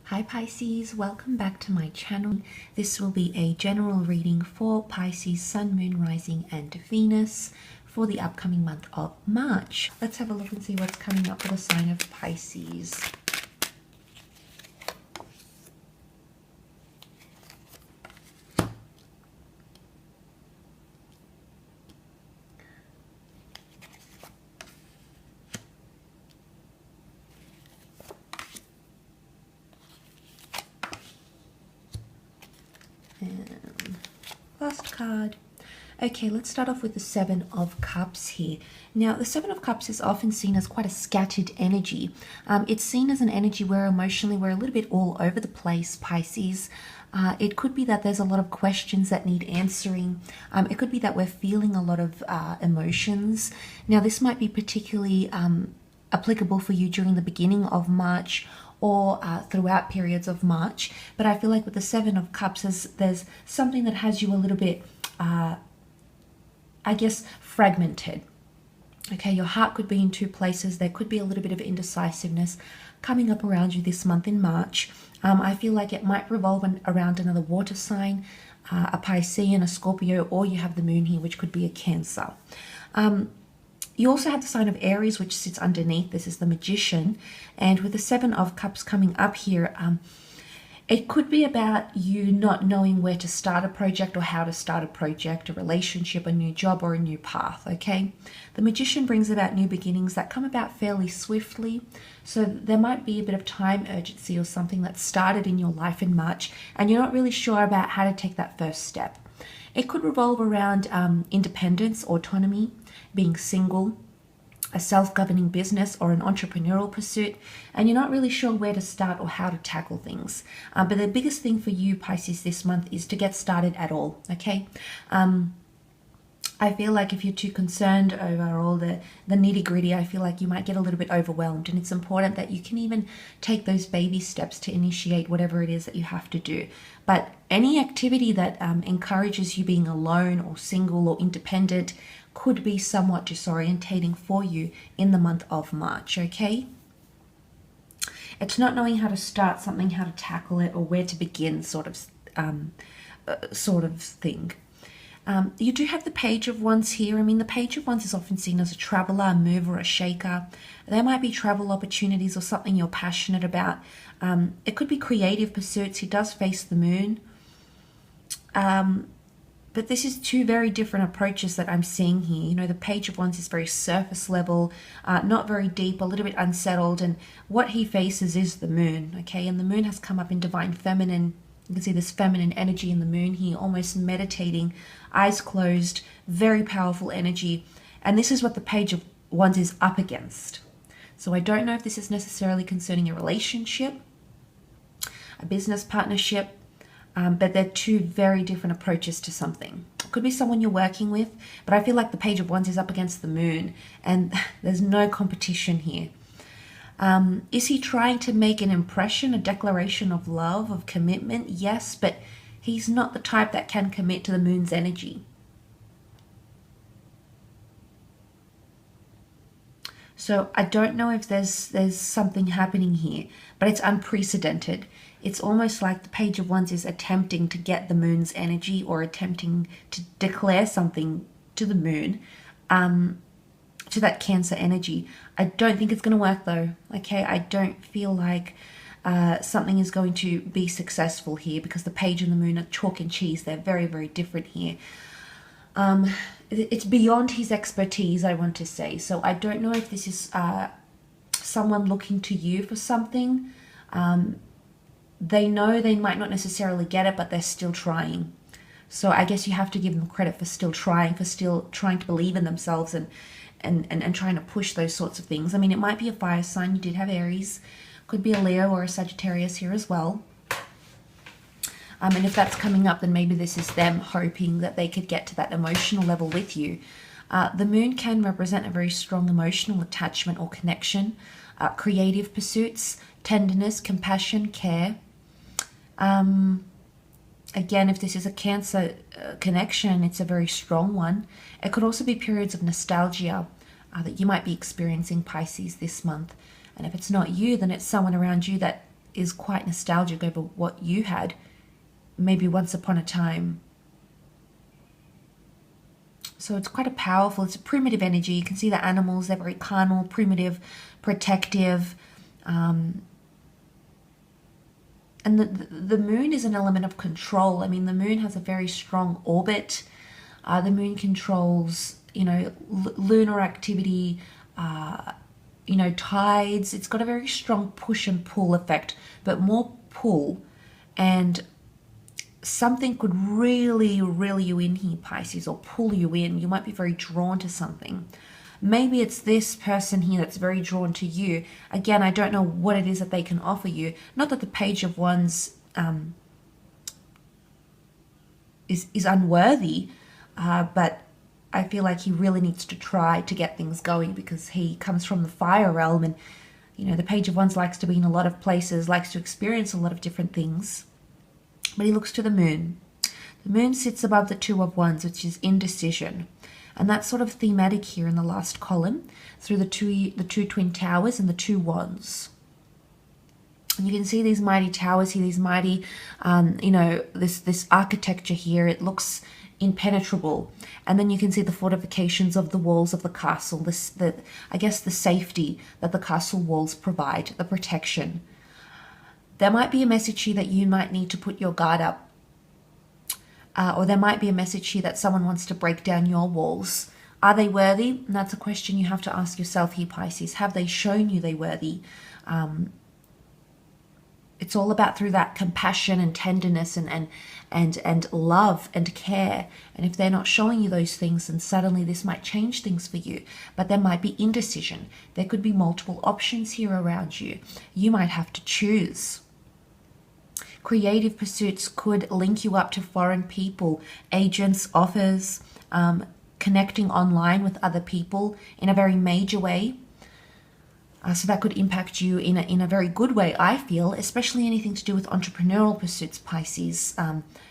Hi Pisces, welcome back to my channel. This will be a general reading for Pisces, Sun, Moon, Rising and Venus for the upcoming month of March. Let's have a look and see what's coming up for the sign of Pisces. And last card. Okay, let's start off with the Seven of Cups here. Now, the Seven of Cups is often seen as quite a scattered energy. It's seen as an energy where emotionally we're a little bit all over the place, Pisces. It could be that there's a lot of questions that need answering. It could be that we're feeling a lot of emotions. Now, this might be particularly applicable for you during the beginning of March or throughout periods of March. But I feel like with the Seven of Cups, there's something that has you a little bit, I guess, fragmented. Okay, your heart could be in two places. There could be a little bit of indecisiveness coming up around you this month in March. I feel like it might revolve around another water sign, a Piscean, a Scorpio, or you have the moon here, which could be a Cancer. You also have the sign of Aries, which sits underneath. This is the Magician. And with the Seven of Cups coming up here, it could be about you not knowing where to start a project or how to start a project, a relationship, a new job, or a new path, okay? The Magician brings about new beginnings that come about fairly swiftly. So there might be a bit of time urgency or something that started in your life in March, and you're not really sure about how to take that first step. It could revolve around independence, autonomy, being single, a self-governing business or an entrepreneurial pursuit, and you're not really sure where to start or how to tackle things. But the biggest thing for you, Pisces, this month is to get started at all, okay? I feel like if you're too concerned over all the nitty-gritty, I feel like you might get a little bit overwhelmed, and it's important that you can even take those baby steps to initiate whatever it is that you have to do. But any activity that encourages you being alone or single or independent could be somewhat disorientating for you in the month of March, okay? It's not knowing how to start something, how to tackle it, or where to begin sort of thing. You do have the Page of Wands here. I mean, the Page of Wands is often seen as a traveler, a mover, a shaker. There might be travel opportunities or something you're passionate about. It could be creative pursuits. He does face the moon. But this is two very different approaches that I'm seeing here. You know, the Page of Wands is very surface level, not very deep, a little bit unsettled. And what he faces is the moon, okay? And the moon has come up in divine feminine. You can see this feminine energy in the moon here, almost meditating, eyes closed, very powerful energy. And this is what the Page of Wands is up against. So I don't know if this is necessarily concerning a relationship, a business partnership, but they're two very different approaches to something. It could be someone you're working with, but I feel like the Page of Wands is up against the moon, and there's no competition here. Is he trying to make an impression, a declaration of love, of commitment? Yes, but he's not the type that can commit to the moon's energy. So I don't know if there's something happening here, but it's unprecedented. It's almost like the Page of Wands is attempting to get the moon's energy or attempting to declare something to the moon, to that Cancer energy. I don't think it's going to work though, okay? I don't feel like something is going to be successful here because the Page and the moon are chalk and cheese. They're very, very different here. It's beyond his expertise, I want to say. So I don't know if this is someone looking to you for something. They know they might not necessarily get it, but they're still trying. So I guess you have to give them credit for still trying to believe in themselves and trying to push those sorts of things. I mean, it might be a fire sign. You did have Aries. Could be a Leo or a Sagittarius here as well. And if that's coming up, then maybe this is them hoping that they could get to that emotional level with you. The moon can represent a very strong emotional attachment or connection, creative pursuits, tenderness, compassion, care. Again, if this is a Cancer connection, it's a very strong one. It could also be periods of nostalgia that you might be experiencing, Pisces, this month. And if it's not you, then it's someone around you that is quite nostalgic over what you had maybe once upon a time. So it's quite a powerful, it's a primitive energy. You can see the animals, they're very carnal, primitive, protective. And the moon is an element of control. I mean, the moon has a very strong orbit. The moon controls, lunar activity, tides. It's got a very strong push and pull effect, but more pull. And something could really reel you in here, Pisces, or pull you in. You might be very drawn to something. Maybe it's this person here that's very drawn to you. Again, I don't know what it is that they can offer you. Not that the Page of Wands is unworthy, but I feel like he really needs to try to get things going, because he comes from the fire realm, and the Page of Wands likes to be in a lot of places, likes to experience a lot of different things. But he looks to the moon. The moon sits above the Two of Wands, which is indecision. And that's sort of thematic here in the last column, through the two twin towers and the two wands. And you can see these mighty towers here, these mighty, this architecture here. It looks impenetrable. And then you can see the fortifications of the walls of the castle, I guess the safety that the castle walls provide, the protection. There might be a message here that you might need to put your guard up. Or there might be a message here that someone wants to break down your walls. Are they worthy? And that's a question you have to ask yourself here, Pisces. Have they shown you they're worthy? It's all about through that compassion and tenderness and love and care. And if they're not showing you those things, then suddenly this might change things for you. But there might be indecision. There could be multiple options here around you. You might have to choose. Creative pursuits could link you up to foreign people, agents, offers, connecting online with other people in a very major way. So that could impact you in a very good way, I feel, especially anything to do with entrepreneurial pursuits, Pisces.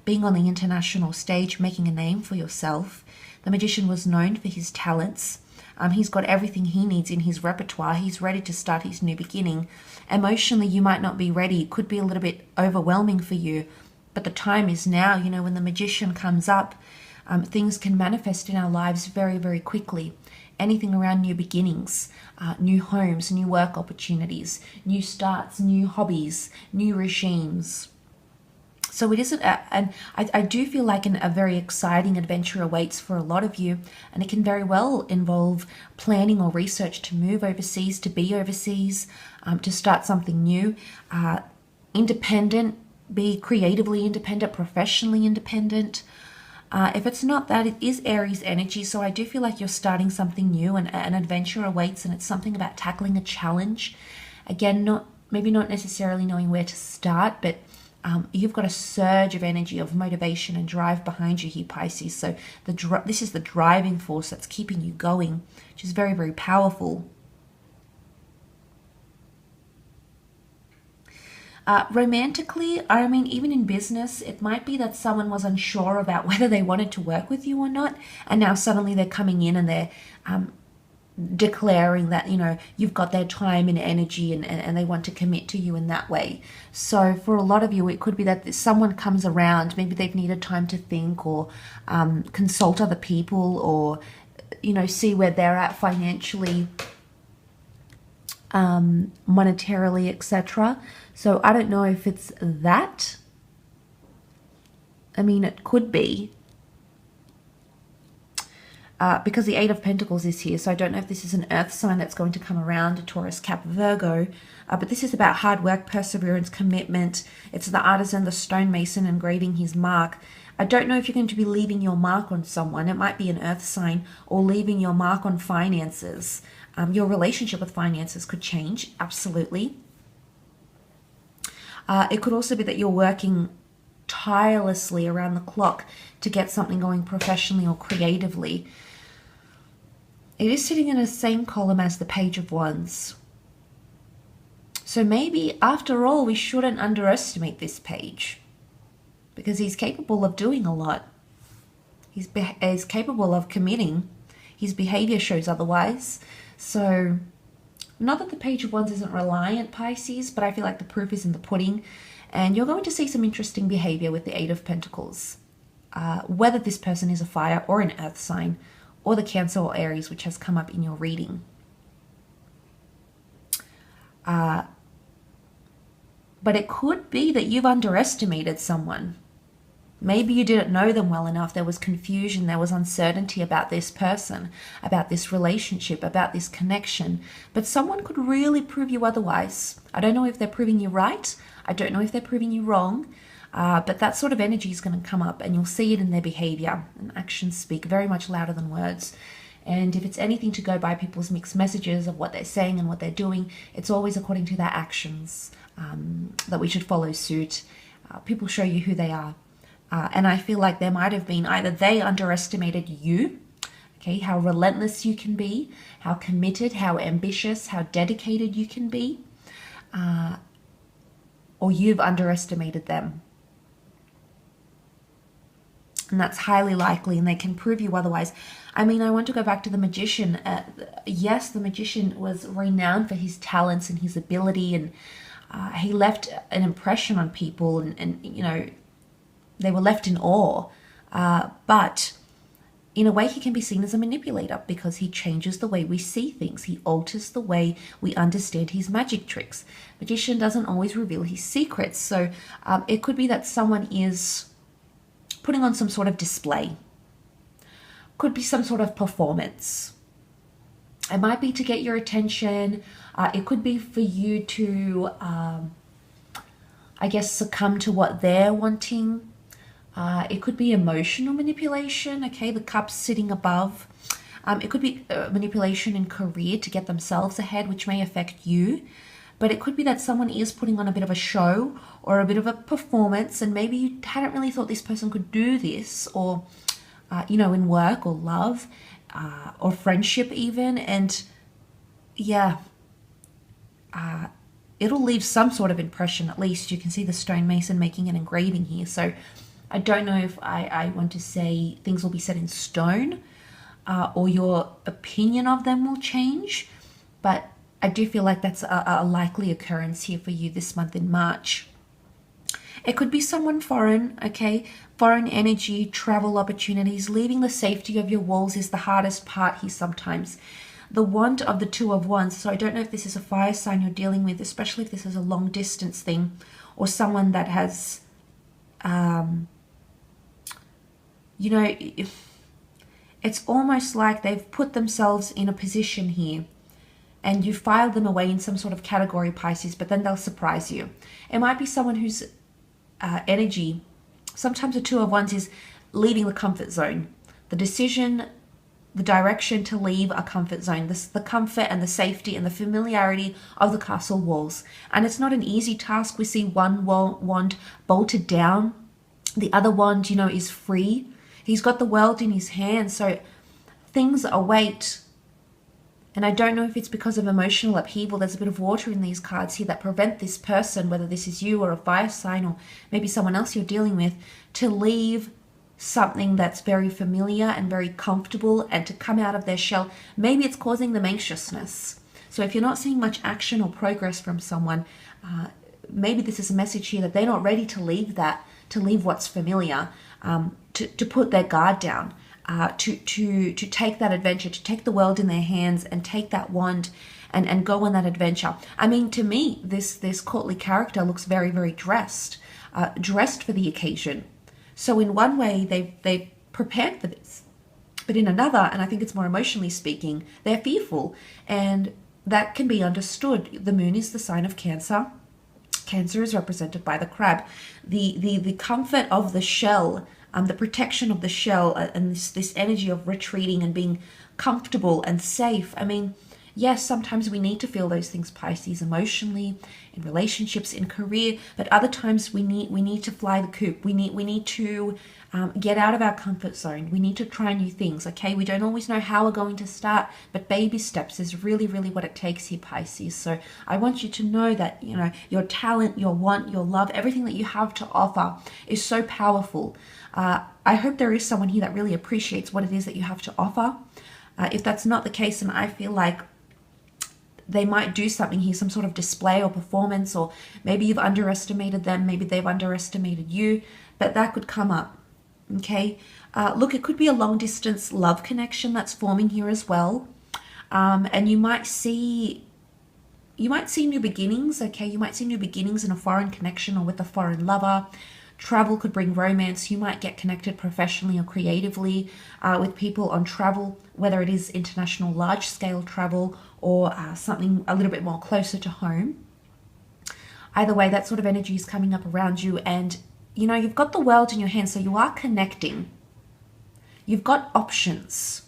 Being on the international stage, making a name for yourself. The Magician was known for his talents. He's got everything he needs in his repertoire. He's ready to start his new beginning. Emotionally, you might not be ready. It could be a little bit overwhelming for you. But the time is now. When the Magician comes up, things can manifest in our lives very, very quickly. Anything around new beginnings, new homes, new work opportunities, new starts, new hobbies, new regimes. So it isn't, and I do feel like a very exciting adventure awaits for a lot of you, and it can very well involve planning or research to move overseas, to be overseas, to start something new, independent, be creatively independent, professionally independent. If it's not that, it is Aries energy, so I do feel like you're starting something new, and an adventure awaits, and it's something about tackling a challenge. Again, maybe not necessarily knowing where to start, but you've got a surge of energy, of motivation and drive behind you here, Pisces. So this is the driving force that's keeping you going, which is very, very powerful. Romantically, I mean, even in business, it might be that someone was unsure about whether they wanted to work with you or not, and now suddenly they're coming in and they're declaring that you've got their time and energy, and they want to commit to you in that way. So for a lot of you, it could be that someone comes around, maybe they've needed time to think, or consult other people, or see where they're at financially, monetarily, etc. So I don't know if it's that. I mean, it could be. Because the Eight of Pentacles is here, so I don't know if this is an earth sign that's going to come around, a Taurus, Cap, Virgo, but this is about hard work, perseverance, commitment. It's the artisan, the stonemason, engraving his mark. I don't know if you're going to be leaving your mark on someone. It might be an earth sign, or leaving your mark on finances. Your relationship with finances could change, absolutely. It could also be that you're working tirelessly around the clock to get something going professionally or creatively. It is sitting in the same column as the Page of Wands. So maybe, after all, we shouldn't underestimate this page, because he's capable of doing a lot. He's capable of committing. His behavior shows otherwise. So Not that the Page of Wands isn't reliant, Pisces, but I feel like the proof is in the pudding. And you're going to see some interesting behavior with the Eight of Pentacles. Whether this person is a fire or an earth sign, or the Cancer or Aries, which has come up in your reading. But it could be that you've underestimated someone. Maybe you didn't know them well enough. There was confusion, there was uncertainty about this person, about this relationship, about this connection. But someone could really prove you otherwise. I don't know if they're proving you right. I don't know if they're proving you wrong. But that sort of energy is going to come up, and you'll see it in their behavior. And actions speak very much louder than words. And if it's anything to go by people's mixed messages of what they're saying and what they're doing, it's always according to their actions that we should follow suit. People show you who they are. And I feel like there might have been either they underestimated you, okay, how relentless you can be, how committed, how ambitious, how dedicated you can be, or you've underestimated them. And that's highly likely, and they can prove you otherwise. I mean, I want to go back to the Magician. Yes, the Magician was renowned for his talents and his ability, and he left an impression on people, and you know, they were left in awe. But in a way, he can be seen as a manipulator because he changes the way we see things. He alters the way we understand his magic tricks. Magician doesn't always reveal his secrets. So it could be that someone is putting on some sort of display. Could be some sort of performance. It might be to get your attention. It could be for you to, I guess, succumb to what they're wanting. It could be emotional manipulation, okay, the cups sitting above. It could be manipulation in career to get themselves ahead, which may affect you. But it could be that someone is putting on a bit of a show or a bit of a performance, and maybe you hadn't really thought this person could do this, or, you know, in work or love or friendship even. And yeah, it'll leave some sort of impression. At least you can see the stonemason making an engraving here. So I don't know if I want to say things will be set in stone or your opinion of them will change, but I do feel like that's a likely occurrence here for you this month in March. It could be someone foreign, okay? Foreign energy, travel opportunities. Leaving the safety of your walls is the hardest part here sometimes. The Wand of the Two of Wands. So I don't know if this is a fire sign you're dealing with, especially if this is a long distance thing, or someone that has, you know, it's almost like they've put themselves in a position here, and you filed them away in some sort of category, Pisces, but then they'll surprise you. It might be someone whose energy, sometimes the Two of Wands is leaving the comfort zone. The decision, the direction to leave a comfort zone, the comfort and the safety and the familiarity of the castle walls. And it's not an easy task. We see one wand bolted down. The other wand, you know, is free. He's got the world in his hand, so things await. And I don't know if it's because of emotional upheaval. There's a bit of water in these cards here that prevent this person, whether this is you or a fire sign or maybe someone else you're dealing with, to leave something that's very familiar and very comfortable and to come out of their shell. Maybe it's causing them anxiousness. So if you're not seeing much action or progress from someone, maybe this is a message here that they're not ready to leave that, to leave what's familiar, to put their guard down. To take that adventure, to take the world in their hands and take that wand and go on that adventure. I mean, to me, this courtly character looks very, very dressed for the occasion. So in one way, they've prepared for this. But in another, and I think it's more emotionally speaking, they're fearful. And that can be understood. The moon is the sign of Cancer. Cancer is represented by the crab. The comfort of the shell, the protection of the shell, and this energy of retreating and being comfortable and safe. I mean, yes, sometimes we need to feel those things, Pisces, emotionally, in relationships, in career, but other times we need to fly the coop. We need to get out of our comfort zone. We need to try new things, okay? We don't always know how we're going to start, but baby steps is really, really what it takes here, Pisces. So I want you to know that, you know, your talent, your want, your love, everything that you have to offer is so powerful. I hope there is someone here that really appreciates what it is that you have to offer. If that's not the case, then I feel like they might do something here, some sort of display or performance, or maybe you've underestimated them, maybe they've underestimated you, but that could come up. Okay, look, it could be a long distance love connection that's forming here as well. And you might see new beginnings. Okay, you might see new beginnings in a foreign connection or with a foreign lover. Travel could bring romance. You might get connected professionally or creatively with people on travel, whether it is international large-scale travel or something a little bit more closer to home. Either way, that sort of energy is coming up around you, and you know, you've got the world in your hands, so you are connecting. You've got options.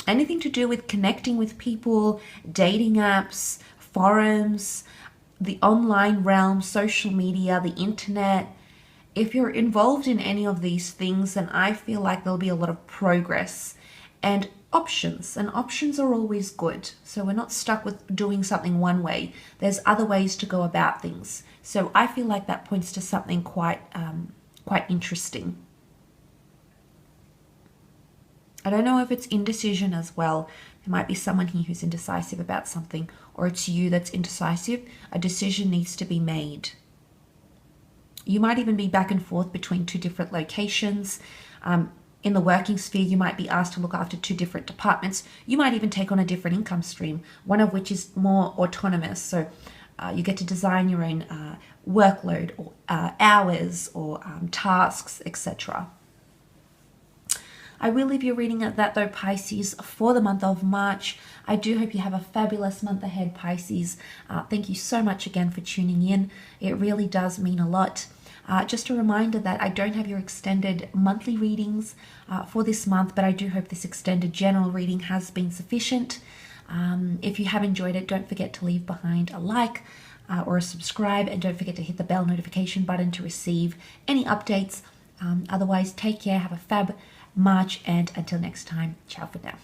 Anything to do with connecting with people, dating apps, forums, the online realm, social media, the internet. If you're involved in any of these things, then I feel like there'll be a lot of progress and options. And options are always good. So we're not stuck with doing something one way. There's other ways to go about things. So I feel like that points to something quite interesting. I don't know if it's indecision as well. There might be someone here who's indecisive about something, or it's you that's indecisive. A decision needs to be made. You might even be back and forth between two different locations. In the working sphere, you might be asked to look after two different departments. You might even take on a different income stream, one of which is more autonomous. So you get to design your own workload or hours or tasks, etc. I will leave you reading at that though, Pisces, for the month of March. I do hope you have a fabulous month ahead, Pisces. Thank you so much again for tuning in. It really does mean a lot. Just a reminder that I don't have your extended monthly readings for this month, but I do hope this extended general reading has been sufficient. If you have enjoyed it, don't forget to leave behind a like or a subscribe, and don't forget to hit the bell notification button to receive any updates. Otherwise, take care, have a fab March, and until next time, ciao for now.